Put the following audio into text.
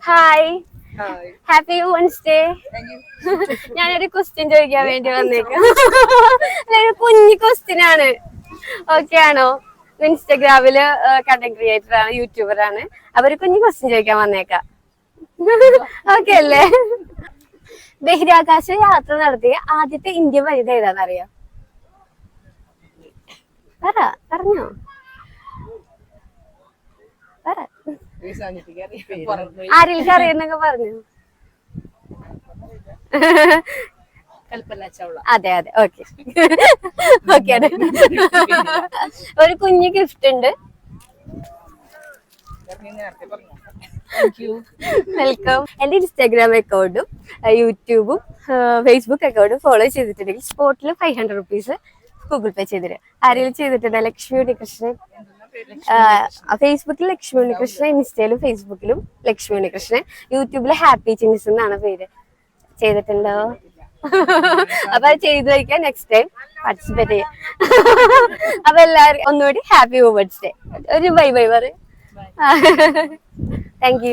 Hi, happy Wednesday. ഞാനൊരു question ചോദിക്കാൻ വേണ്ടി വന്നേക്കാം. ഒരു കുഞ്ഞു ക്വസ്റ്റ്യൻ ആണ്. ഓക്കെ ആണോ? ഇൻസ്റ്റഗ്രാമില് കണ്ടന്റ് ക്രിയേറ്റർ ആണ്, യൂട്യൂബർ ആണ്. അപ്പൊ ഒരു കുഞ്ഞു ക്വസ്റ്റ്യൻ ചോദിക്കാൻ വന്നേക്കാം. ഓക്കെ അല്ലേ? ബഹിരാകാശ യാത്ര നടത്തിയ ആദ്യത്തെ ഇന്ത്യൻ വനിത ഏതാണെന്നറിയോ? പറഞ്ഞോ. ആരെങ്കിലും അറിയുന്നൊക്കെ പറഞ്ഞു. അതെ അതെ, ഓക്കെ ഓക്കെ. ഒരു കുഞ്ഞു ഗിഫ്റ്റ് ഉണ്ട്. വെൽക്കം. എന്റെ ഇൻസ്റ്റാഗ്രാം അക്കൗണ്ടും യൂട്യൂബും ഫേസ്ബുക്ക് അക്കൗണ്ടും ഫോളോ ചെയ്തിട്ടുണ്ടെങ്കിൽ സ്പോട്ടിൽ 500 rupees ഗൂഗിൾ പേ ചെയ്തിട്ട്. ആരെങ്കിലും ചെയ്തിട്ടുണ്ട്? ലക്ഷ്മി ഉണ്ണികൃഷ്ണൻ. ഫേസ്ബുക്കിൽ ലക്ഷ്മി ഉണ്ണികൃഷ്ണൻ, ഇൻസ്റ്റയിലും ഫേസ്ബുക്കിലും ലക്ഷ്മി ഉണ്ണികൃഷ്ണൻ, യൂട്യൂബില് ഹാപ്പി ചിൻസ് എന്നാണ് പേര്. ചെയ്തിട്ടുണ്ടോ? അപ്പൊ അത് ചെയ്തു വയ്ക്കാൻ നെക്സ്റ്റ് ടൈം പാർട്ടിസിപ്പേറ്റ് ചെയ്യാം. അപ്പൊ എല്ലാവരും ഒന്നുകൂടി ഹാപ്പി വുമൻസ് ഡേ. ഒരു ബൈ ബൈ പറയും. Thank you.